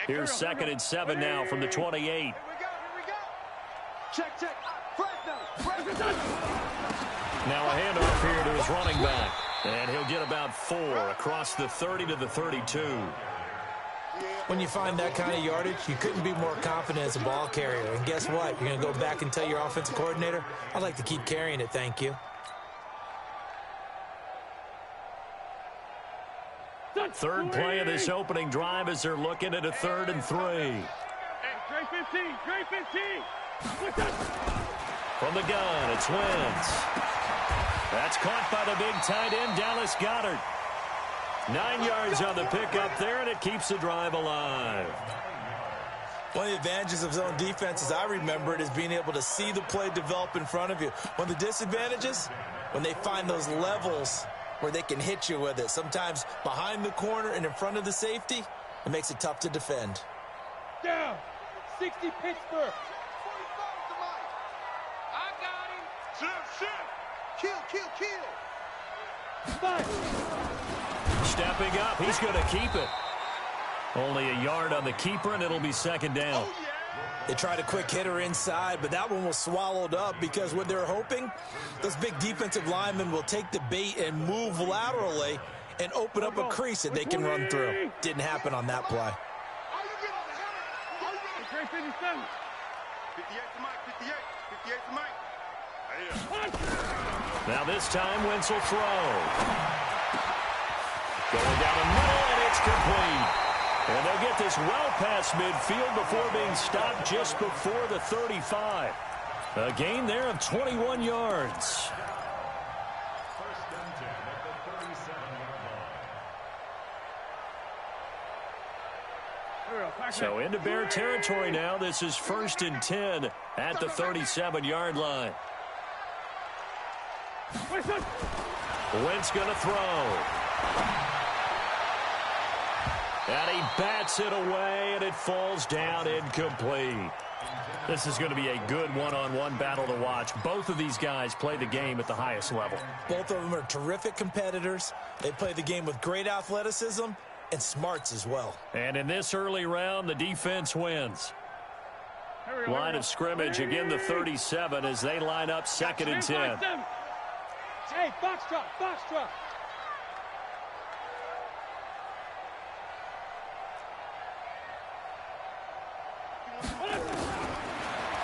Here's 2nd and 7 now from the 28. Here we go. Check. Now a handoff here to his running back. And he'll get about 4 across the 30 to the 32. When you find that kind of yardage, you couldn't be more confident as a ball carrier. And guess what? You're going to go back and tell your offensive coordinator, I'd like to keep carrying it, thank you. Third play of this opening drive as they're looking at a 3rd and 3. Hey, Dre 15. From the gun, it's Wentz. That's caught by the big tight end, Dallas Goedert. 9 yards on the pickup there, and it keeps the drive alive. One of the advantages of zone defense, as I remember it, is being able to see the play develop in front of you. One of the disadvantages, when they find those levels where they can hit you with it. Sometimes behind the corner and in front of the safety, it makes it tough to defend. Down. 60 Pittsburgh. I got him. Shoot. Kill. Stepping up, he's going to keep it. Only a yard on the keeper, and it'll be 2nd down. Oh, yeah. They tried a quick hitter inside, but that one was swallowed up because what they're hoping, those big defensive linemen will take the bait and move laterally and open up a crease that they can run through. Didn't happen on that play. 58 to Mike. Now this time, Wentz will throw. Going down the middle, and it's complete. And they'll get this well past midfield before being stopped just before the 35. A gain there of 21 yards. So into Bear territory now. This is 1st and 10 at the 37-yard line. Wentz going to throw. And he bats it away, and it falls down incomplete. This is going to be a good one-on-one battle to watch. Both of these guys play the game at the highest level. Both of them are terrific competitors. They play the game with great athleticism and smarts as well. And in this early round, the defense wins. Line of scrimmage, again the 37 as they line up 2nd and 10. Hey, box drop.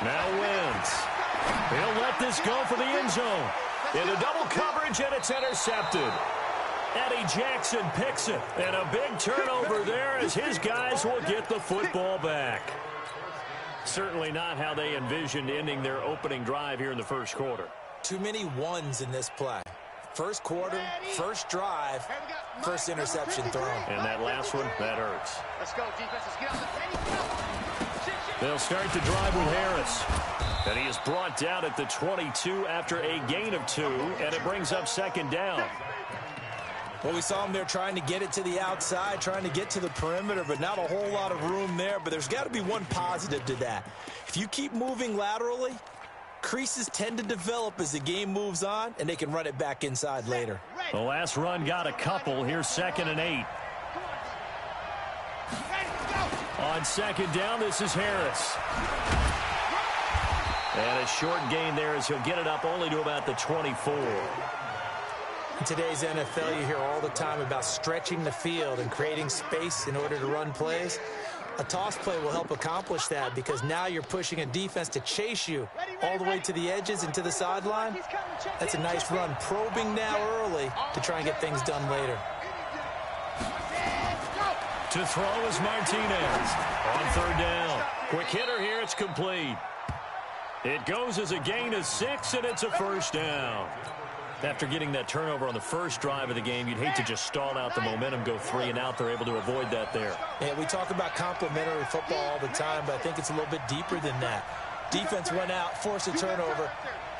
Now Wentz. He'll let this go for the end zone. Into double coverage, and it's intercepted. Eddie Jackson picks it. And a big turnover there as his guys will get the football back. Certainly not how they envisioned ending their opening drive here in the first quarter. Too many ones in this play. First quarter, first drive, first interception thrown. And that last one, that hurts. Let's go, defense. Let's get out the They'll start the drive with Harris. And he is brought down at the 22 after a gain of 2, and it brings up 2nd down. Well, we saw him there trying to get it to the outside, trying to get to the perimeter, but not a whole lot of room there. But there's got to be one positive to that. If you keep moving laterally, creases tend to develop as the game moves on, and they can run it back inside later. The last run got a couple. Here's 2nd and 8. On 2nd down, this is Harris. And a short gain there as he'll get it up only to about the 24. In today's NFL, you hear all the time about stretching the field and creating space in order to run plays. A toss play will help accomplish that because now you're pushing a defense to chase you all the way to the edges and to the sideline. That's a nice run, probing now early to try and get things done later. To throw is Martinez on 3rd down. Quick hitter here, it's complete. It goes as a gain of 6, and it's a 1st down. After getting that turnover on the first drive of the game, you'd hate to just stall out the momentum, go 3 and out. They're able to avoid that there. Yeah, we talk about complementary football all the time, but I think it's a little bit deeper than that. Defense went out, forced a turnover,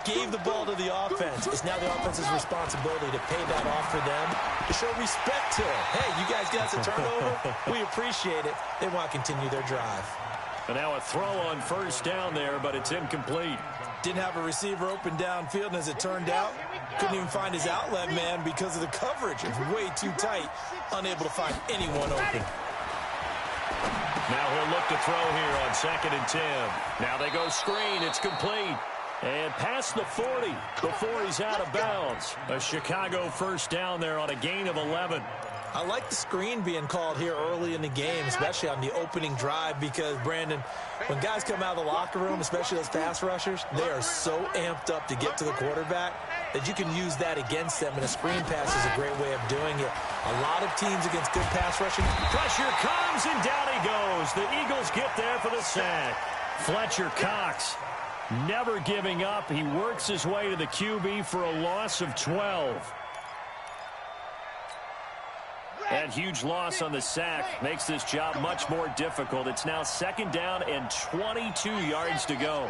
gave the ball to the offense. It's now the offense's responsibility to pay that off for them, to show respect to it. Hey, you guys got the turnover. We appreciate it. They want to continue their drive. And now a throw on 1st down there, but it's incomplete. Didn't have a receiver open downfield, and as it turned out, couldn't even find his outlet man because of the coverage. It's way too tight, unable to find anyone open. Now they'll look to throw here on 2nd and 10. Now they go screen. It's complete. And past the 40 before he's out of bounds. A Chicago first down there on a gain of 11. I like the screen being called here early in the game, especially on the opening drive, because, Brandon, when guys come out of the locker room, especially those pass rushers, they are so amped up to get to the quarterback that you can use that against them, and a screen pass is a great way of doing it. A lot of teams against good pass rushing. Pressure comes, and down he goes. The Eagles get there for the sack. Fletcher Cox never giving up. He works his way to the QB for a loss of 12. That huge loss on the sack makes this job much more difficult. It's now 2nd down and 22 yards to go.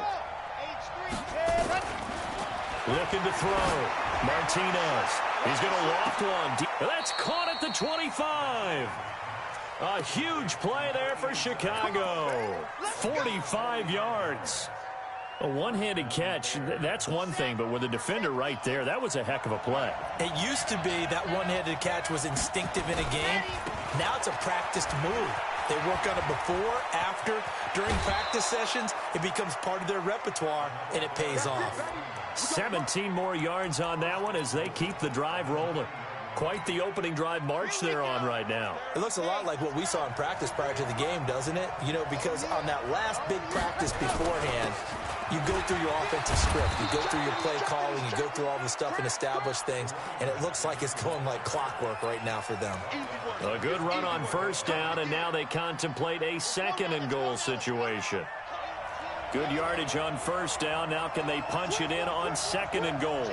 Looking to throw. Martinez. He's going to loft one. That's caught at the 25. A huge play there for Chicago. 45 yards. A one-handed catch, that's one thing, but with a defender right there, that was a heck of a play. It used to be that one-handed catch was instinctive in a game. Now it's a practiced move. They work on it before, after, during practice sessions. It becomes part of their repertoire, and it pays off. 17 more yards on that one as they keep the drive rolling. Quite the opening drive march they're on right now. It looks a lot like what we saw in practice prior to the game, doesn't it? You know, because on that last big practice beforehand, you go through your offensive script, you go through your play calling, you go through all the stuff and establish things, and it looks like it's going like clockwork right now for them. A good run on first down, and now they contemplate a 2nd and goal situation. Good yardage on first down. Now can they punch it in on 2nd and goal?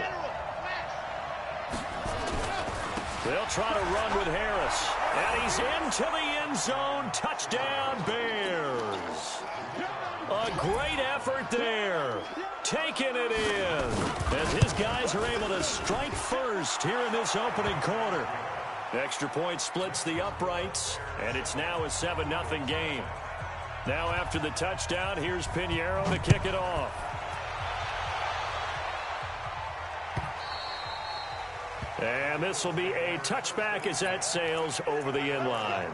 They'll try to run with Harris. And he's into the end zone. Touchdown, Bears. A great effort there. Taking it in. As his guys are able to strike first here in this opening quarter. Extra point splits the uprights. And it's now a 7-0 game. Now after the touchdown, here's Pinheiro to kick it off. And this will be a touchback as that sails over the end line.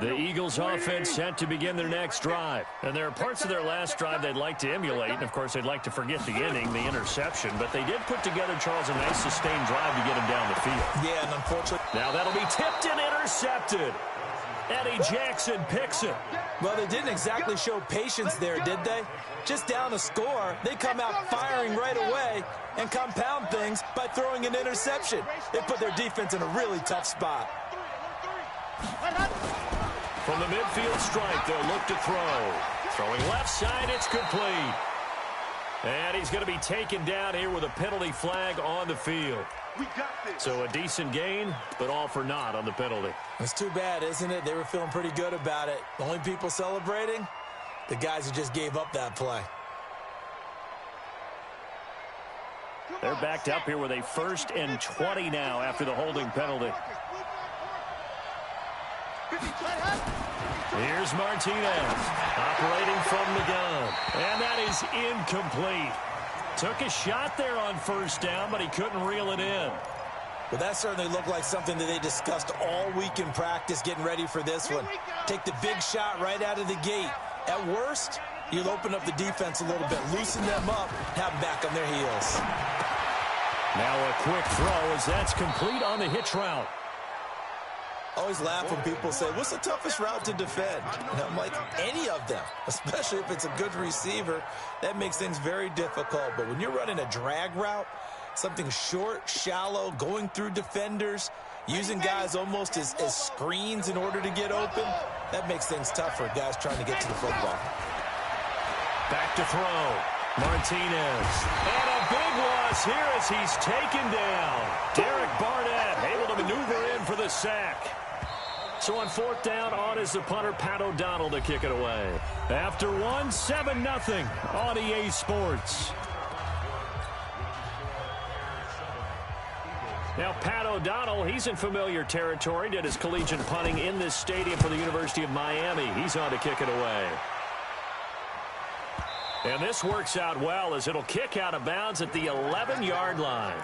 The Eagles offense set to begin their next drive. And there are parts of their last drive they'd like to emulate. And, of course, they'd like to forget the inning, the interception. But they did put together, Charles, a nice sustained drive to get him down the field. Yeah, and unfortunately, now that'll be tipped and intercepted. Eddie Jackson picks it. Well, they didn't exactly show patience there, did they? Just down a score, they come out firing right away and compound things by throwing an interception. They put their defense in a really tough spot. From the midfield stripe, they'll look to throw. Throwing left side, it's complete. And he's going to be taken down here with a penalty flag on the field. So a decent gain, but all for naught on the penalty. It's too bad, isn't it? They were feeling pretty good about it. The only people celebrating, the guys who just gave up that play. They're backed up here with a 1st and 20 now after the holding penalty. Here's Martinez operating from the gun. And that is incomplete. Took a shot there on first down, but he couldn't reel it in. Well, that certainly looked like something that they discussed all week in practice, getting ready for this one. Take the big shot right out of the gate. At worst, you'll open up the defense a little bit, loosen them up, have them back on their heels. Now a quick throw as that's complete on the hitch route. I always laugh when people say, what's the toughest route to defend? And I'm like, any of them, especially if it's a good receiver. That makes things very difficult. But when you're running a drag route, something short, shallow, going through defenders, using guys almost as screens in order to get open, that makes things tough for guys trying to get to the football. Back to throw. Martinez. And a big loss here as he's taken down. Derek Barnett able to maneuver in for the sack. So on 4th down, on is the punter, Pat O'Donnell, to kick it away. After 7-0 on EA Sports. Now, Pat O'Donnell, he's in familiar territory. Did his collegiate punting in this stadium for the University of Miami. He's on to kick it away. And this works out well as it'll kick out of bounds at the 11-yard line.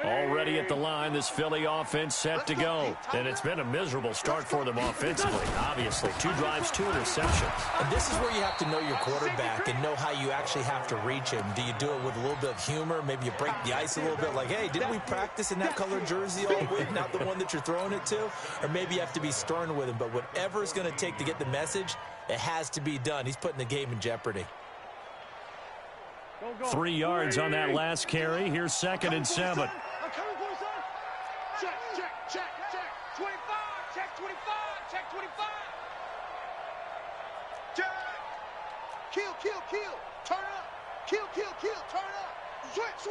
Already at the line, this Philly offense set to go. And it's been a miserable start for them offensively, obviously. 2 drives, 2 interceptions. And this is where you have to know your quarterback and know how you actually have to reach him. Do you do it with a little bit of humor? Maybe you break the ice a little bit like, hey, didn't we practice in that colored jersey all week, not the one that you're throwing it to? Or maybe you have to be stern with him. But whatever it's going to take to get the message, it has to be done. He's putting the game in jeopardy. 3 yards on that last carry. Here's 2nd and 7. Check. 25. Check 25. Check 25. Check. Kill. Turn up. Kill. Turn up. Switch.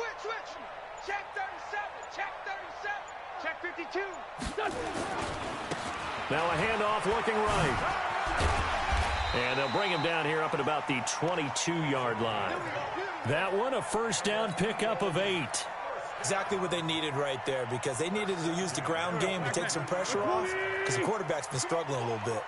Check 37. Check 37. Check 52. Now a handoff looking right. And they'll bring him down here up at about the 22-yard line. That one, a first down pickup of 8. Exactly what they needed right there, because they needed to use the ground game to take some pressure off, because the quarterback's been struggling a little bit.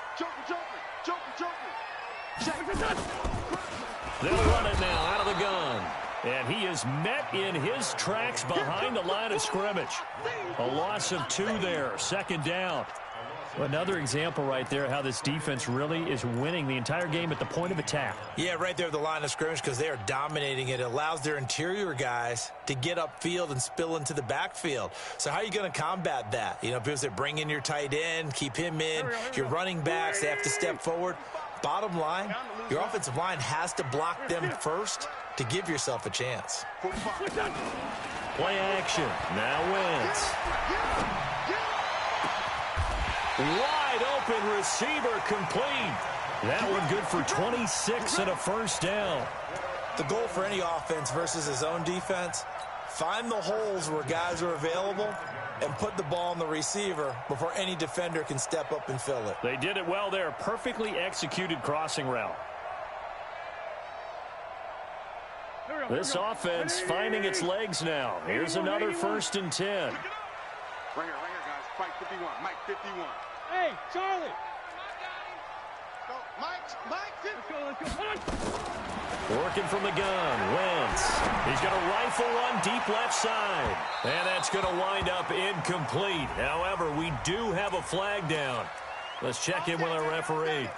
They'll run it now out of the gun. And he is met in his tracks behind the line of scrimmage. A loss of 2 there, 2nd down. Another example right there how this defense really is winning the entire game at the point of attack. Yeah, right there at the line of scrimmage, because they are dominating it. It allows their interior guys to get upfield and spill into the backfield. So how are you going to combat that? You know, because they bring in your tight end, keep him in. Your running backs, they have to step forward. Bottom line, your offensive line has to block them first to give yourself a chance. Play action. Now Wentz. Wide open receiver complete. That one good for 26 and a first down. The goal for any offense versus his own defense, find the holes where guys are available and put the ball on the receiver before any defender can step up and fill it. They did it well there. Perfectly executed crossing route. This offense finding its legs now. Here's another 1st and 10. Right here, guys. Fight 51. Mike 51. Hey, Charlie. Mike 50. Let's go. Working from the gun. Wentz. He's going to rifle one deep left side. And that's going to wind up incomplete. However, we do have a flag down. Let's check in with our referee.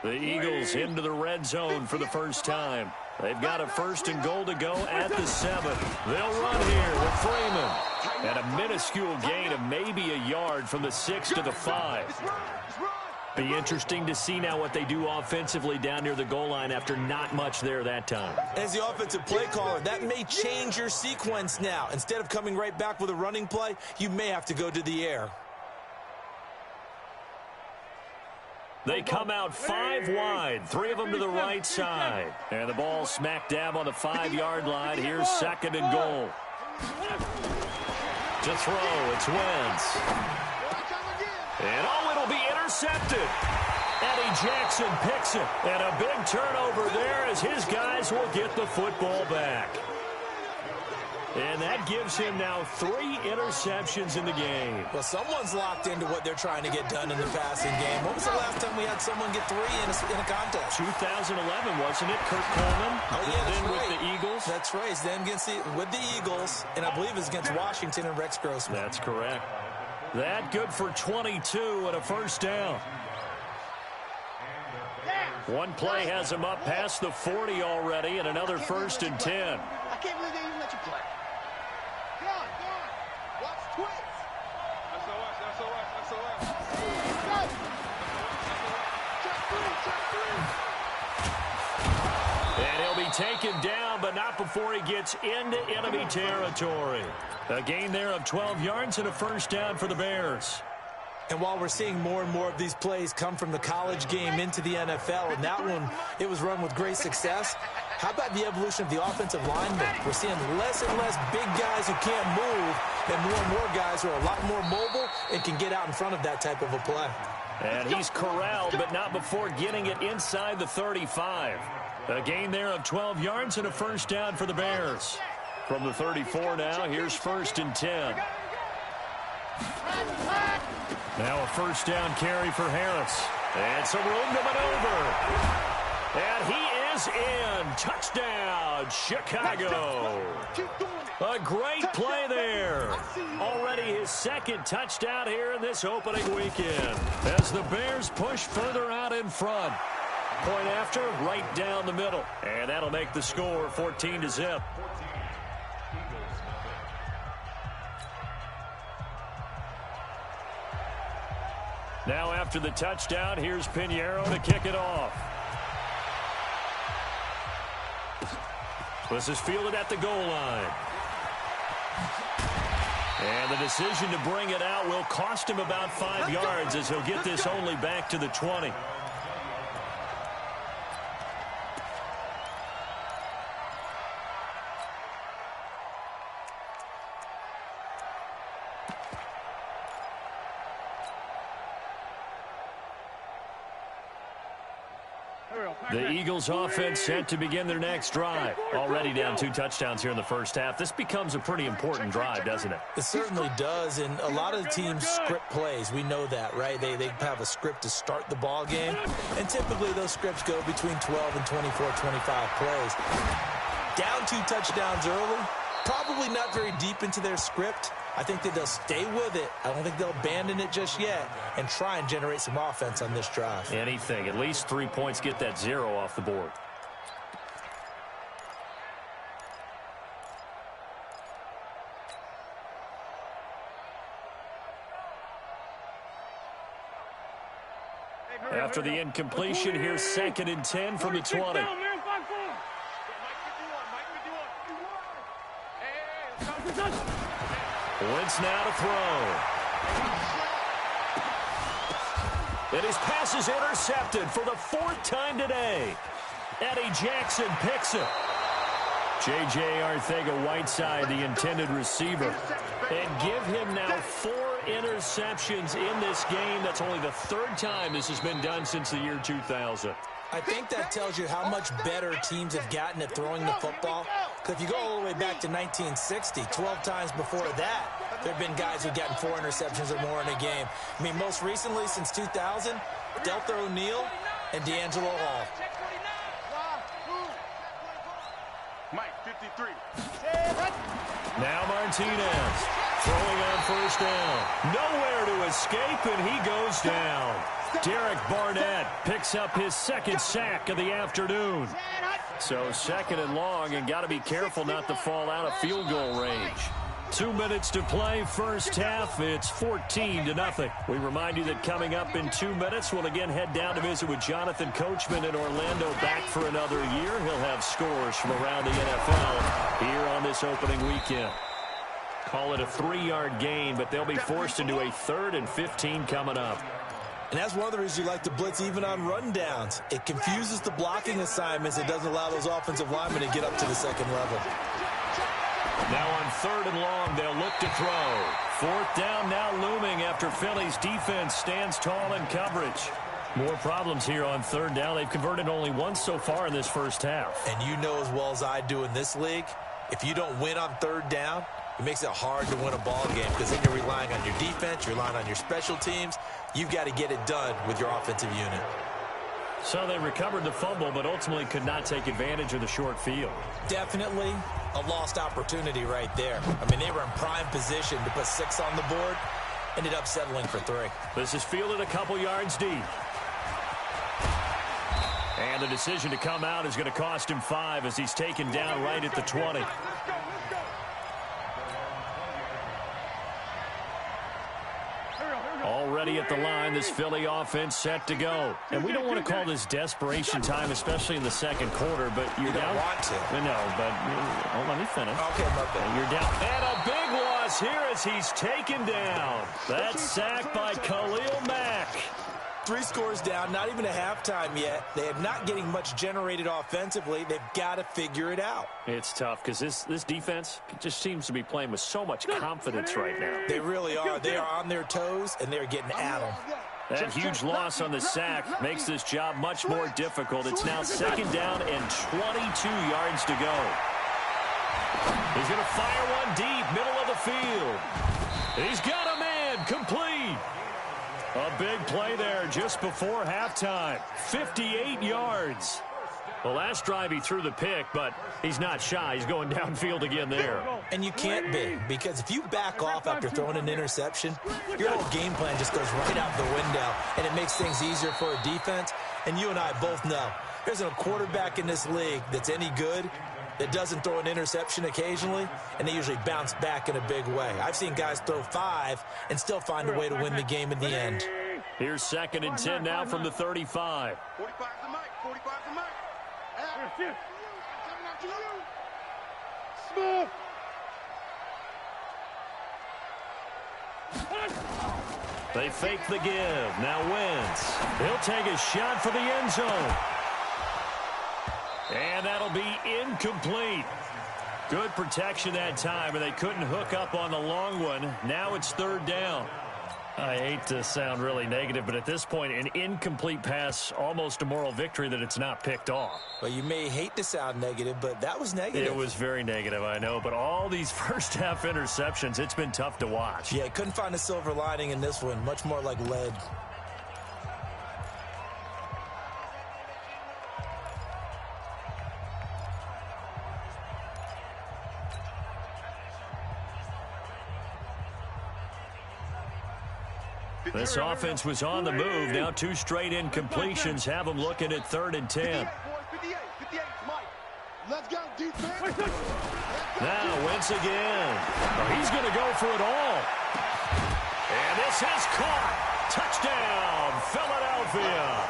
The Eagles into the red zone for the first time. They've got a 1st and goal to go at the 7. They'll run here with Freeman. And a minuscule gain of maybe a yard from the 6 to the 5. Be interesting to see now what they do offensively down near the goal line after not much there that time. As the offensive play caller, that may change your sequence now. Instead of coming right back with a running play, you may have to go to the air. They come out 5 wide, 3 of them to the right side. And the ball smack dab on the 5-yard line. Here's 2nd and goal. To throw, it's Wentz. And it'll be intercepted. Eddie Jackson picks it. And a big turnover there as his guys will get the football back. And that gives him now 3 interceptions in the game. Well, someone's locked into what they're trying to get done in the passing game. When was the last time we had someone get 3 in a contest? 2011, wasn't it? Kurt Coleman. Oh, yeah, that's then right. with the Eagles. That's right. Then with the Eagles, and I believe it's against Washington and Rex Grossman. That's correct. That good for 22 and a first down. One play has him up past the 40 already, and another 1st and 10. I can't believe they even let you play. Go on. Watch twins. SOS. Go. Check 3. And he'll be taken down, but not before he gets into enemy territory. A gain there of 12 yards and a first down for the Bears. And while we're seeing more and more of these plays come from the college game into the NFL, and that one, it was run with great success, how about the evolution of the offensive linemen? We're seeing less and less big guys who can't move and more guys who are a lot more mobile and can get out in front of that type of a play. And he's corralled, but not before getting it inside the 35. A gain there of 12 yards and a first down for the Bears. From the 34 now, here's 1st and 10. Now a first down carry for Harris. And some room to maneuver. And he is in. Touchdown, Chicago. A great play there. Already his second touchdown here in this opening weekend. As the Bears push further out in front. Point after, right down the middle. And that'll make the score 14-0. Now after the touchdown, here's Pinheiro to kick it off. This is fielded at the goal line. And the decision to bring it out will cost him about 5 yards as he'll get this only back to the 20. The Eagles offense set to begin their next drive. Already down 2 touchdowns here in the first half. This becomes a pretty important drive, doesn't it? It certainly does, and a lot of the teams script plays. We know that, right? They have a script to start the ball game, and typically those scripts go between 12 and 24, 25 plays. Down 2 touchdowns early, probably not very deep into their script. I think that they'll stay with it. I don't think they'll abandon it just yet and try and generate some offense on this drive. Anything. At least 3 points, get that 0 off the board. After the incompletion, here's 2nd and 10 from the 20. Wentz now to throw. And his pass is intercepted for the 4th time today. Eddie Jackson picks it. J.J. Arcega-Whiteside, the intended receiver. And give him now 4 interceptions in this game. That's only the 3rd time this has been done since the year 2000. I think that tells you how much better teams have gotten at throwing the football. Because if you go all the way back to 1960, 12 times before that, there have been guys who've gotten 4 interceptions or more in a game. I mean, most recently, since 2000, Deltha O'Neal and D'Angelo Hall. Mike, 53. Now Martinez throwing on 1st down. Nowhere to escape, and he goes down. Derek Barnett picks up his 2nd sack of the afternoon. So 2nd and long, and got to be careful not to fall out of field goal range. 2 minutes to play, first half. It's 14-0. We remind you that coming up in 2 minutes, we'll again head down to visit with Jonathan Coachman in Orlando, back for another year. He'll have scores from around the NFL here on this opening weekend. Call it a 3-yard gain, but they'll be forced into a 3rd and 15 coming up. And that's one of the reasons you like to blitz even on rundowns. It confuses the blocking assignments. It doesn't allow those offensive linemen to get up to the 2nd level. Now on 3rd and long, they'll look to throw. 4th down now looming after Philly's defense stands tall in coverage. More problems here on 3rd down. They've converted only once so far in this first half. And you know as well as I do in this league, if you don't win on 3rd down, it makes it hard to win a ball game because then you're relying on your defense, you're relying on your special teams. You've got to get it done with your offensive unit. So they recovered the fumble, but ultimately could not take advantage of the short field. Definitely a lost opportunity right there. I mean, they were in prime position to put 6 on the board, ended up settling for 3. This is fielded a couple yards deep. And the decision to come out is going to cost him 5 as he's taken down right at the 20. ready at the line. This Philly offense set to go. And we don't want to call this desperation time, especially in the second quarter, but you're down. You don't want to. No, but let me finish. Okay, my bad. You're down. And a big loss here as he's taken down. That sack by Khalil Mack. 3 scores down, not even a halftime yet. They are not getting much generated offensively. They've got to figure it out. It's tough because this defense just seems to be playing with so much confidence right now. They really are. They are on their toes, and they're getting at them. That huge loss on the sack makes this job much more difficult. It's now 2nd down and 22 yards to go. He's going to fire one deep, middle of the field. He's got a man, complete. A big play there just before halftime. 58 yards. The last drive he threw the pick, but he's not shy. He's going downfield again there. And you can't be, because if you back off after throwing an interception, your whole game plan just goes right out the window, and it makes things easier for a defense. And you and I both know there's a quarterback in this league that's any good that doesn't throw an interception occasionally, and they usually bounce back in a big way. I've seen guys throw 5 and still find a way to win the game in the end. Here's 2nd and 10 now from the 35. 45 the mic. 45 the mic. Coming out to you. Smooth. They fake the give. Now Wentz. He'll take a shot for the end zone. And that'll be incomplete. Good protection that time, and they couldn't hook up on the long one. Now it's 3rd down. I hate to sound really negative, but at this point, an incomplete pass, almost a moral victory that it's not picked off. Well, you may hate to sound negative, but that was negative. It was very negative, I know, but all these first-half interceptions, it's been tough to watch. Yeah, couldn't find a silver lining in this one. Much more like lead. This offense was on the move. Now 2 straight incompletions have them looking at 3rd and 10. 58, Mike. Let's go, defense. Now Wentz again. Oh, he's going to go for it all. And this is caught. Touchdown, Philadelphia.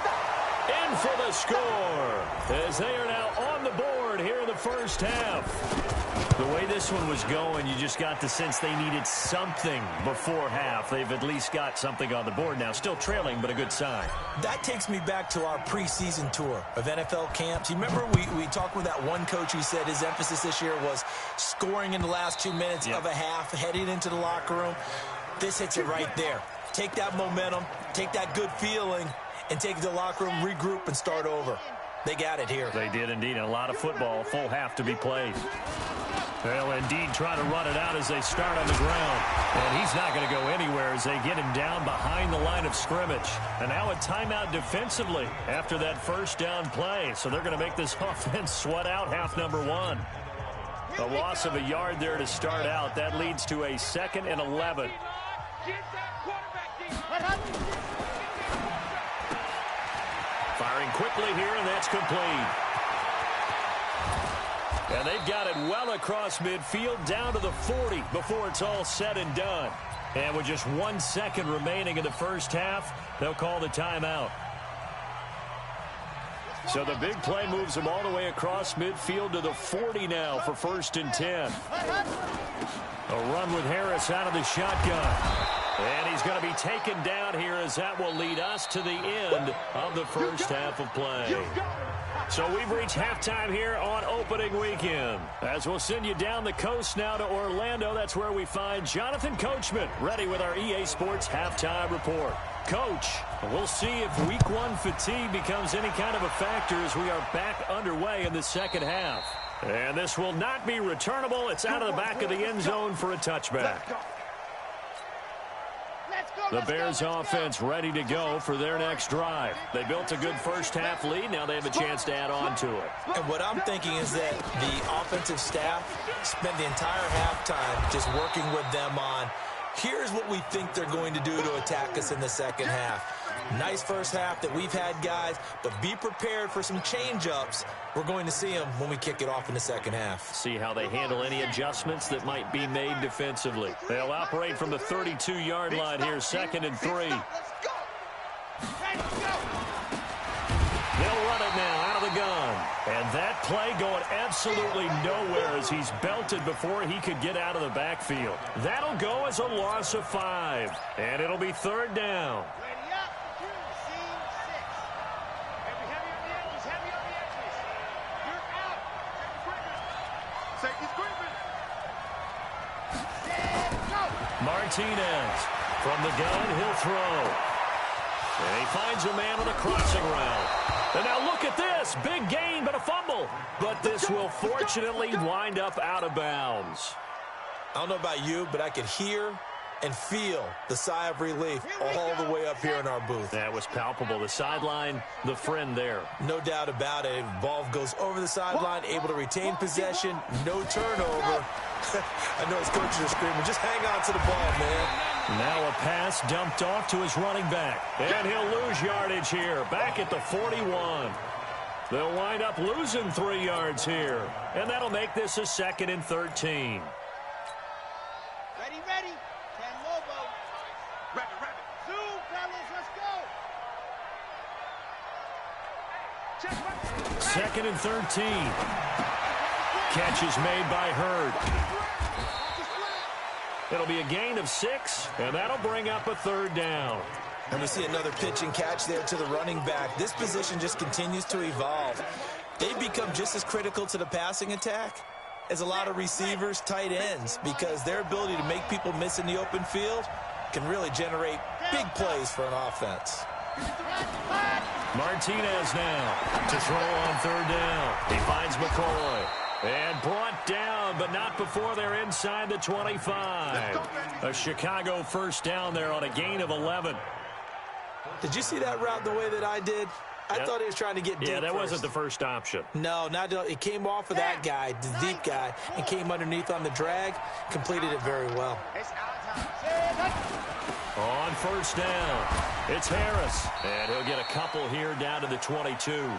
In for the score as they are now on the board here in the first half. The way this one was going, you just got the sense they needed something before half. They've at least got something on the board now. Still trailing, but a good sign. That takes me back to our preseason tour of NFL camps. You remember we talked with that one coach who said his emphasis this year was scoring in the last 2 minutes of a half, heading into the locker room. This hits it right there. Take that momentum, take that good feeling, and take the locker room, regroup, and start over. They got it here. They did indeed. And a lot of football, full half to be played. They'll indeed try to run it out as they start on the ground. And he's not going to go anywhere as they get him down behind the line of scrimmage. And now a timeout defensively after that first down play. So they're going to make this offense sweat out half number 1. A loss of a yard there to start out. That leads to a 2nd and 11. Firing quickly here, and that's complete. And they've got it well across midfield down to the 40 before it's all said and done. And with just 1 second remaining in the first half, they'll call the timeout. So the big play moves them all the way across midfield to the 40 now for 1st and 10. A run with Harris out of the shotgun. And he's going to be taken down here as that will lead us to the end of the first half of play. So we've reached halftime here on opening weekend. As we'll send you down the coast now to Orlando, that's where we find Jonathan Coachman ready with our EA Sports halftime report. Coach, we'll see if week 1 fatigue becomes any kind of a factor as we are back underway in the second half. And this will not be returnable. It's out of the back of the end zone for a touchback. The Bears offense ready to go for their next drive. They built a good first half lead. Now they have a chance to add on to it. And what I'm thinking is that the offensive staff spent the entire halftime just working with them on, here's what we think they're going to do to attack us in the second half. Nice first half that we've had, guys, but be prepared for some change-ups. We're going to see them when we kick it off in the second half. See how they handle any adjustments that might be made defensively. They'll operate from the 32-yard line here, 2nd and 3. They'll run it now out of the gun. And that play going absolutely nowhere as he's belted before he could get out of the backfield. That'll go as a loss of 5. And it'll be 3rd down. Martinez from the gun, he'll throw. And he finds a man on a crossing route. And now look at this. Big gain, but a fumble. But this will fortunately wind up out of bounds. I don't know about you, but I could hear and feel the sigh of relief all the way up here in our booth. That was palpable. The sideline, the friend there. No doubt about it. Ball goes over the sideline, able to retain possession, no turnover. I know his coaches are screaming, just hang on to the ball, man. Now a pass dumped off to his running back. And he'll lose yardage here, back at the 41. They'll wind up losing 3 yards here. And that'll make this a 2nd and 13. Ready. 10 Lobo. Rabbit. Zoom, fellas, let's go. 2nd and 13. Catch is made by Hurd. It'll be a gain of 6, and that'll bring up a 3rd down. And we see another pitch and catch there to the running back. This position just continues to evolve. They become just as critical to the passing attack as a lot of receivers, tight ends, because their ability to make people miss in the open field can really generate big plays for an offense. Martinez now to throw on 3rd down. He finds McCoy. And brought down, but not before they're inside the 25. A Chicago 1st down there on a gain of 11. Did you see that route the way that I did? I thought he was trying to get deep. Yeah, that first. wasn't the first option. No, it came off of that guy, the deep guy, and came underneath on the drag, completed it very well. On 1st down, it's Harris. And he'll get a couple here down to the 22.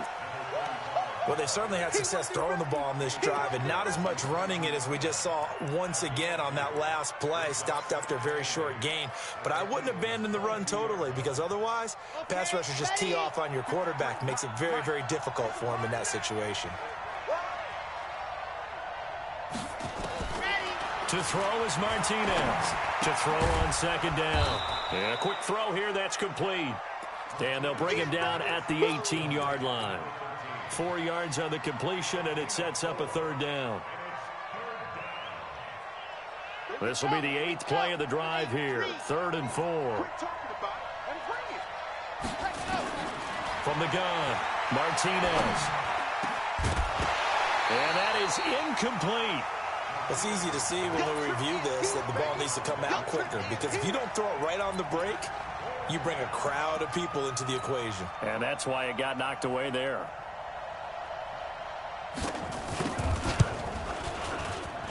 Well, they certainly had success throwing the ball on this drive and not as much running it as we just saw once again on that last play. Stopped after a very short gain. But I wouldn't abandon the run totally because otherwise, pass rushers just tee off on your quarterback. Makes it very, very difficult for him in that situation. To throw is Martinez. To throw on 2nd down. And a quick throw here, that's complete. And they'll bring him down at the 18-yard line. 4 yards on the completion, and it sets up a 3rd down. This will be the 8th play of the drive here. 3rd and 4. From the gun, Martinez. And that is incomplete. It's easy to see when we review this that the ball needs to come out quicker because if you don't throw it right on the break, you bring a crowd of people into the equation. And that's why it got knocked away there.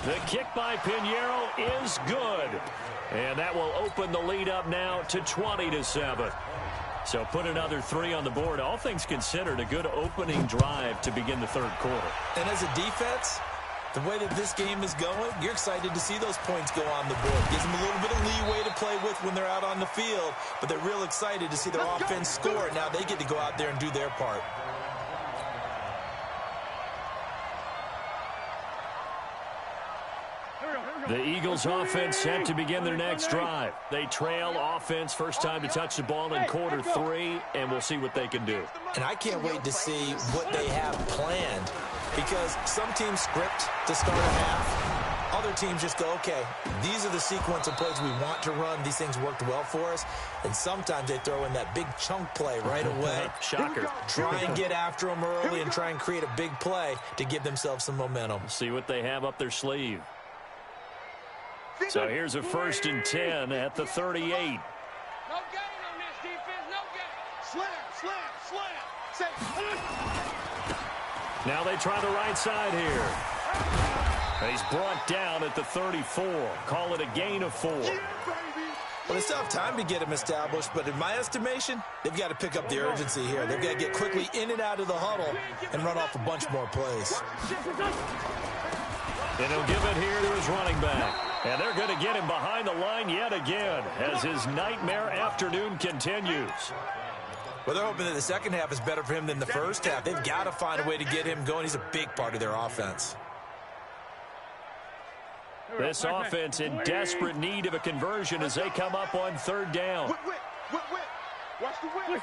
The kick by Pinheiro is good. And that will open the lead up now to 20-7. So put another 3 on the board. All things considered, a good opening drive to begin the 3rd quarter. And as a defense, the way that this game is going, you're excited to see those points go on the board. Gives them a little bit of leeway to play with when they're out on the field, but they're real excited to see their offense score. Now they get to go out there and do their part. The Eagles offense set to begin their next drive. They trail offense, first time to touch the ball in quarter 3, and we'll see what they can do. And I can't wait to see what they have planned because some teams script to start a half. Other teams just go, okay, these are the sequence of plays we want to run. These things worked well for us. And sometimes they throw in that big chunk play right away. Shocker. Try and get after them early and try and create a big play to give themselves some momentum. See what they have up their sleeve. So here's a 1st and 10 at the 38. No gain on this defense, no gain. Slam. Now they try the right side here. And he's brought down at the 34. Call it a gain of 4. Yeah, baby. Well, they still have time to get him established, but in my estimation, they've got to pick up the urgency here. They've got to get quickly in and out of the huddle and run off a bunch more plays. And he'll give it here to his running back. And they're going to get him behind the line yet again as his nightmare afternoon continues. Well, they're hoping that the second half is better for him than the first half. They've got to find a way to get him going. He's a big part of their offense. This offense in desperate need of a conversion as they come up on third down. Watch the whip.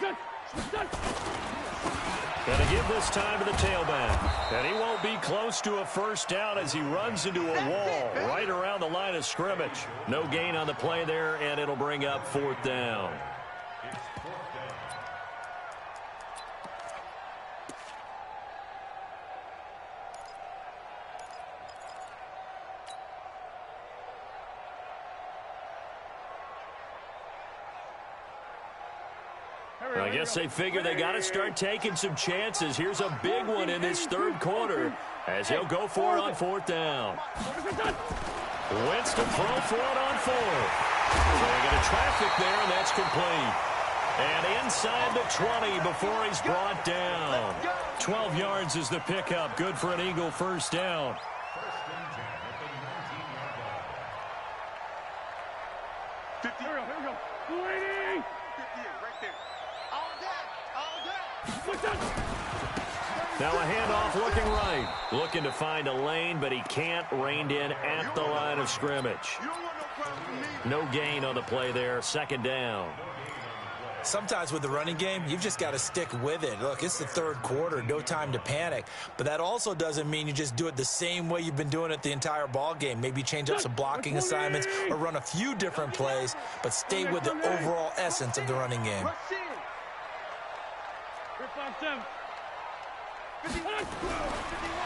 Going to give this time to the tailback. And he won't be close to a first down as he runs into a wall right around the line of scrimmage. No gain on the play there, and it'll bring up fourth down. I guess they figure they got to start taking some chances. Here's a big one in this third quarter as he'll go for it on fourth down. Wentz to throw for it on fourth. So they get a traffic there, and that's complete. And inside the 20 before he's brought down. 12 yards is the pickup. Good for an Eagle first down. Now a handoff looking right. Looking to find a lane, but he can't. Reined in at the line of scrimmage. No gain on the play there. Second down. Sometimes with the running game, you've just got to stick with it. Look, it's the third quarter, no time to panic. But that also doesn't mean you just do it the same way you've been doing it the entire ball game. Maybe change up some blocking assignments or run a few different plays, but stay with the overall essence of the running game.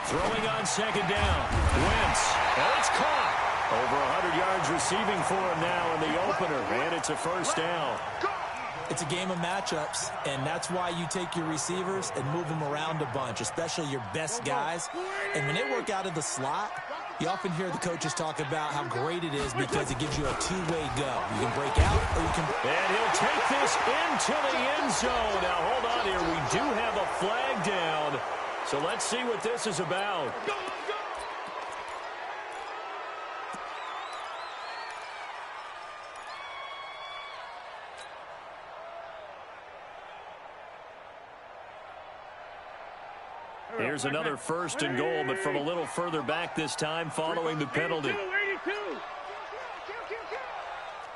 Throwing on second down. Wentz. And it's caught. Over 100 yards receiving for him now in the opener. And it's a first down. It's a game of matchups, and that's why you take your receivers and move them around a bunch, especially your best guys. And when they work out of the slot, you often hear the coaches talk about how great it is because it gives you a two-way go. You can break out or you can... And he'll take this into the end zone. Now, hold on here. We do have a flag down. So let's see what this is about. Here's another first and goal, but from a little further back this time following the penalty. 82.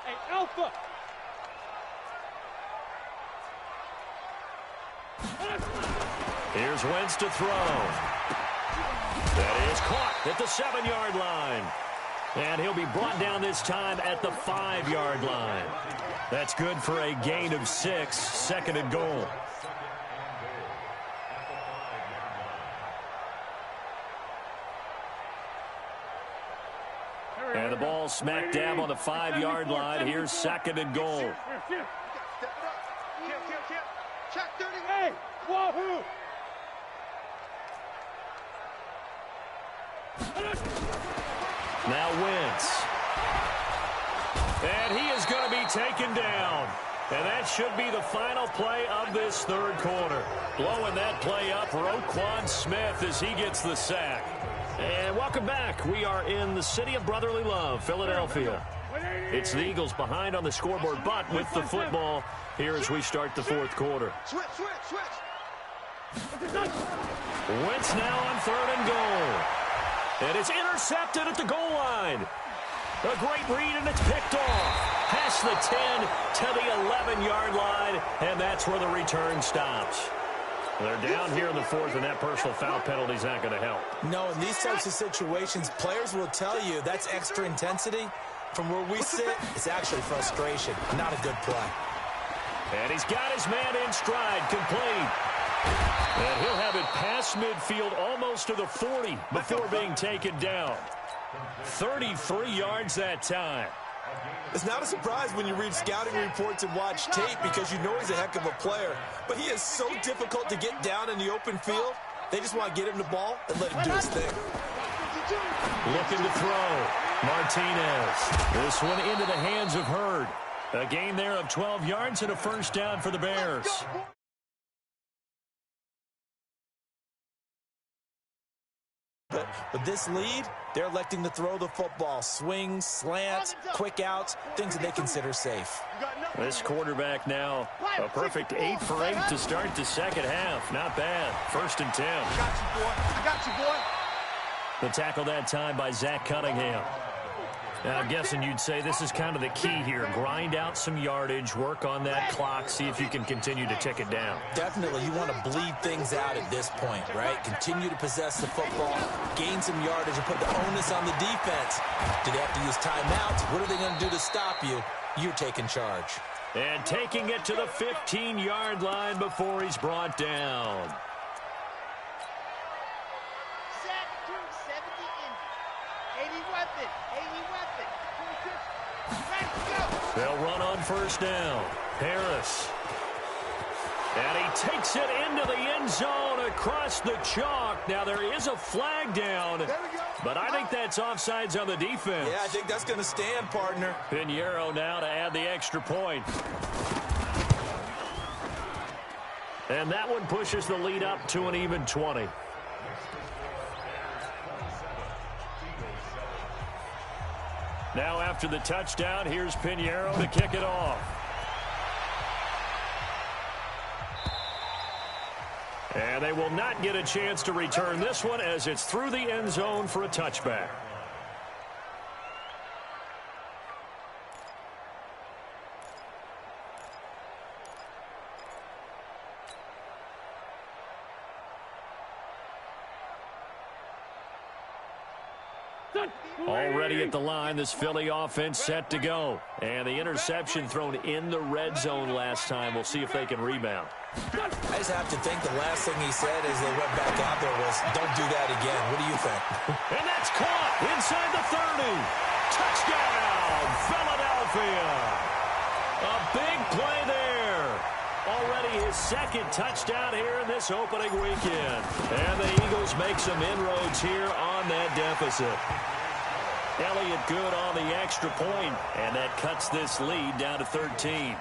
Hey, Alpha. Here's Wentz to throw. That is caught at the 7-yard line. And he'll be brought down this time at the 5-yard line. That's good for a gain of 6, second and goal. And the ball smack dab on the 5-yard line. Here's second and goal. Check 38. Wahoo. Now Wentz. And he is going to be taken down. And that should be the final play of this third quarter. Blowing that play up, Roquan Smith as he gets the sack. And welcome back. We are in the city of brotherly love, Philadelphia. It's the Eagles behind on the scoreboard, but with the football here as we start the fourth quarter. Switch. Wentz now on third and goal. And it's intercepted at the goal line. A great read, and it's picked off. Past the 10 to the 11-yard line, and that's where the return stops. They're down here in the fourth, and that personal foul penalty is not going to help. No, in these types of situations, players will tell you that's extra intensity. From where we sit, it's actually frustration. Not a good play. And he's got his man in stride, complete. And he'll have it past midfield almost to the 40 before being taken down. 33 yards that time. It's not a surprise when you read scouting reports and watch tape because you know he's a heck of a player. But he is so difficult to get down in the open field. They just want to get him the ball and let him do his thing. Looking to throw. Martinez. This one into the hands of Hurd. A gain there of 12 yards and a first down for the Bears. But with this lead, they're electing to throw the football. Swings, slants, quick outs, things that they consider safe. This quarterback now a perfect 8 for 8 to start the second half. Not bad. 1st and 10. I got you, boy. I got you, boy. The tackle that time by Zach Cunningham. Now, I'm guessing you'd say this is kind of the key here. Grind out some yardage, work on that clock, see if you can continue to tick it down. Definitely, you want to bleed things out at this point, right? Continue to possess the football, gain some yardage, and put the onus on the defense. Do they have to use timeouts? What are they going to do to stop you? You're taking charge. And taking it to the 15-yard line before he's brought down. They'll run on first down. Harris. And he takes it into the end zone across the chalk. Now, there is a flag down, but I think that's offsides on the defense. Yeah, I think that's going to stand, partner. Pinheiro now to add the extra point. And that one pushes the lead up to an even 20. Now after the touchdown, here's Pinheiro to kick it off. And they will not get a chance to return this one as it's through the end zone for a touchback. Already at the line, this Philly offense set to go. And the interception thrown in the red zone last time. We'll see if they can rebound. I just have to think the last thing he said as they went back out there was, don't do that again. What do you think? And that's caught inside the 30. Touchdown, Philadelphia. A big play there. Already his second touchdown here in this opening weekend. And the Eagles make some inroads here on that deficit. Elliott good on the extra point, and that cuts this lead down to 13.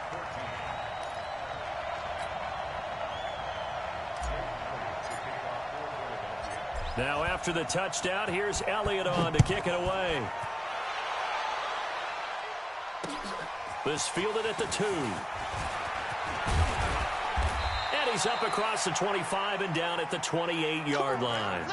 Now after the touchdown, here's Elliott on to kick it away. This fielded at the 2. And he's up across the 25 and down at the 28-yard line.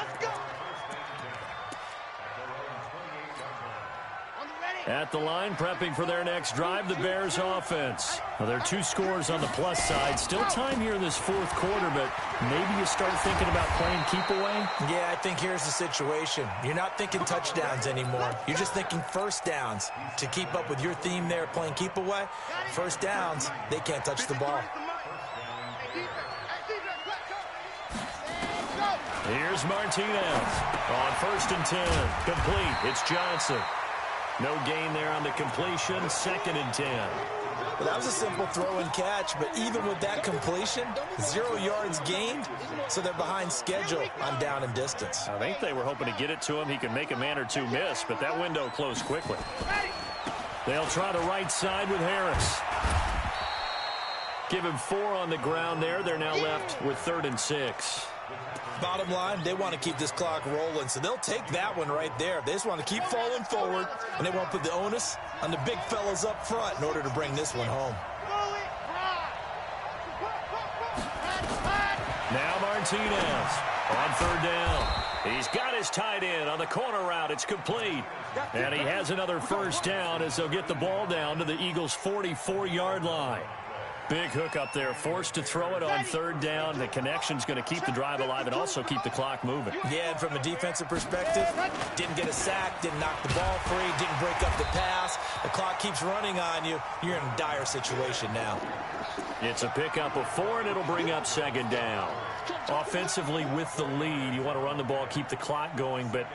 At the line, prepping for their next drive, the Bears offense. Well, there are 2 scores on the plus side. Still time here in this 4th quarter, but maybe you start thinking about playing keep away? Yeah, I think here's the situation. You're not thinking touchdowns anymore. You're just thinking first downs. To keep up with your theme there, playing keep away, first downs, they can't touch the ball. Here's Martinez on 1st and 10. Complete. It's Johnson. No gain there on the completion. 2nd and 10. Well, that was a simple throw and catch, but even with that completion, 0 yards gained, so they're behind schedule on down and distance. I think they were hoping to get it to him. He could make a man or 2 miss, but that window closed quickly. They'll try the right side with Harris. Give him 4 on the ground there. They're now left with 3rd and 6. Bottom line, they want to keep this clock rolling, so they'll take that one right there. They just want to keep falling forward, and they want to put the onus on the big fellas up front in order to bring this one home. Now Martinez on 3rd down. He's got his tight end on the corner route. It's complete. And he has another first down as they'll get the ball down to the Eagles' 44-yard line. Big hook up there, forced to throw it on 3rd down. The connection's going to keep the drive alive and also keep the clock moving. Yeah, and from a defensive perspective, didn't get a sack, didn't knock the ball free, didn't break up the pass. The clock keeps running on you. You're in a dire situation now. It's a pickup of 4, and it'll bring up 2nd down. Offensively with the lead, you want to run the ball, keep the clock going, but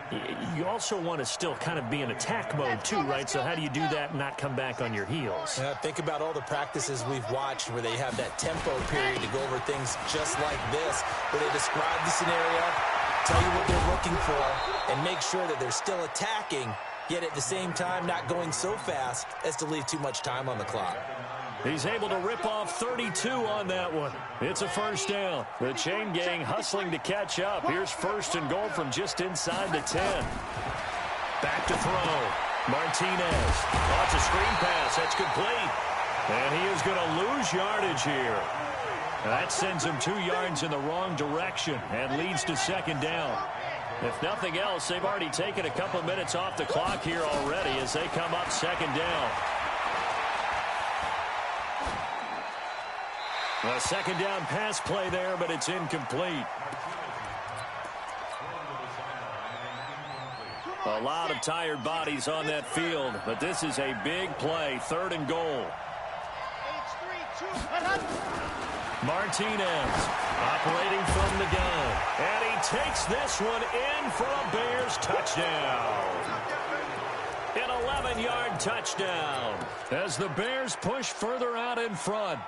you also want to still kind of be in attack mode too, right? So how do you do that and not come back on your heels? Think about all the practices we've watched where they have that tempo period to go over things just like this, where they describe the scenario, tell you what they're looking for, and make sure that they're still attacking yet at the same time not going so fast as to leave too much time on the clock. He's able to rip off 32 on that one. It's a first down. The chain gang hustling to catch up. Here's 1st and goal from just inside the 10. Back to throw. Martinez. Lots of screen pass. That's complete. And he is going to lose yardage here. That sends him 2 yards in the wrong direction and leads to 2nd down. If nothing else, they've already taken a couple minutes off the clock here already as they come up 2nd down. A 2nd down pass play there, but it's incomplete. A lot of tired bodies on that field, but this is a big play. 3rd and goal. Martinez operating from the gun. And he takes this one in for a Bears touchdown. An 11-yard touchdown as the Bears push further out in front.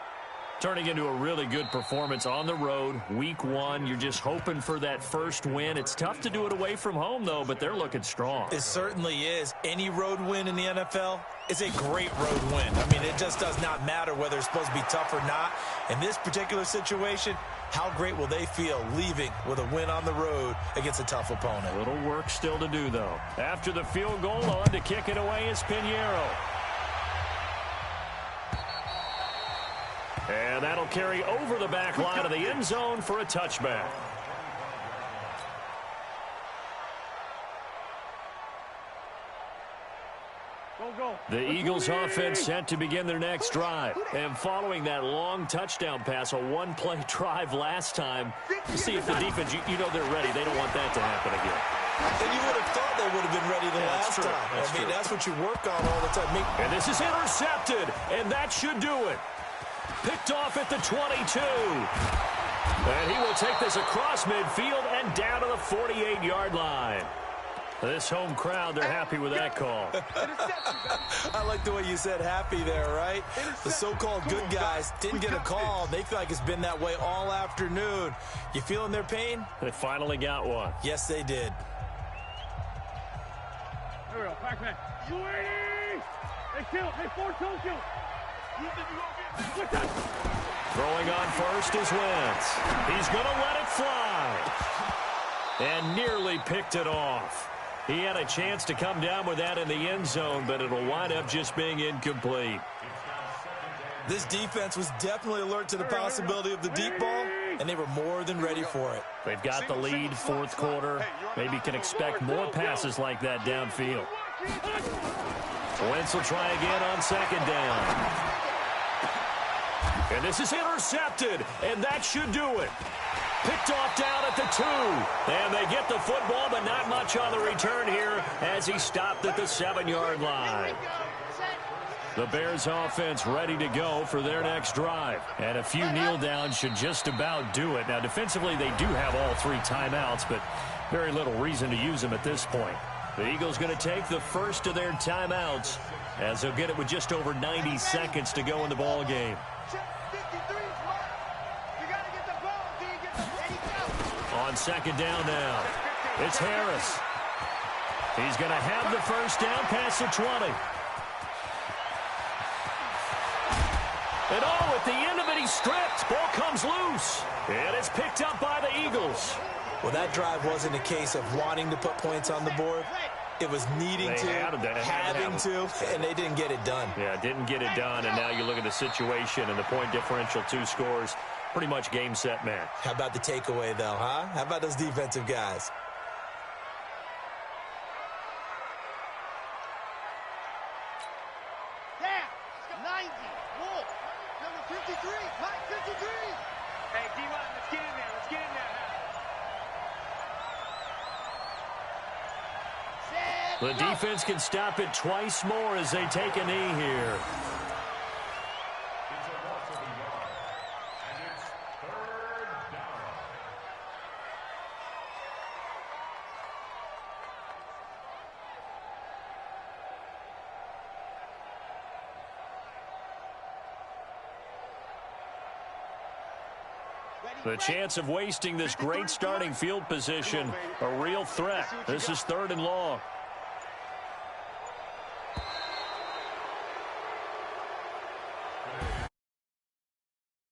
Turning into a really good performance on the road. Week 1, you're just hoping for that first win. It's tough to do it away from home, though, but they're looking strong. It certainly is. Any road win in the NFL is a great road win. I mean, it just does not matter whether it's supposed to be tough or not. In this particular situation, how great will they feel leaving with a win on the road against a tough opponent? A little work still to do, though. After the field goal, on to kick it away is Pinheiro. And that'll carry over the back line of the end zone for a touchback. The Eagles offense set to begin their next drive. And following that long touchdown pass, a one-play drive last time, see if the defense, you know they're ready. They don't want that to happen again. And you would have thought they would have been ready the last time. That's what you work on all the time. And this is intercepted, and that should do it. Picked off at the 22. And he will take this across midfield and down to the 48-yard line. This home crowd, they're happy with that call. I like the way you said happy there, right? The so-called good guys didn't get a call. They feel like it's been that way all afternoon. You feeling their pain? They finally got one. Yes, they did. There we go. Back man. Hey, kill. Hey, 4-2 kill. Throwing on first is Wentz. He's going to let it fly. And nearly picked it off. He had a chance to come down with that in the end zone, but it'll wind up just being incomplete. This defense was definitely alert to the possibility of the deep ball, and they were more than ready for it. They've got the lead, 4th quarter. Maybe can expect more passes like that downfield. Wentz will try again on 2nd down. And this is intercepted, and that should do it. Picked off down at the 2. And they get the football, but not much on the return here as he stopped at the 7-yard line. The Bears offense ready to go for their next drive. And a few kneel downs should just about do it. Now, defensively, they do have all 3 timeouts, but very little reason to use them at this point. The Eagles going to take the first of their timeouts as they'll get it with just over 90 seconds to go in the ball game. On 2nd down now, it's Harris. He's going to have the first down past the 20. And at the end of it, he's stripped. Ball comes loose. And it's picked up by the Eagles. Well, that drive wasn't a case of wanting to put points on the board. It was needing having to, and they didn't get it done. Yeah, didn't get it done, and now you look at the situation and the point differential, 2 scores. Pretty much game, set, match. How about the takeaway, though, huh? How about those defensive guys? Damn! 90. Wolf. Number 53. Mike 53. Hey, D-1, let's get in there. Let's get in there. The defense can stop it twice more as they take a knee here. The chance of wasting this great starting field position, a real threat. This is 3rd and long.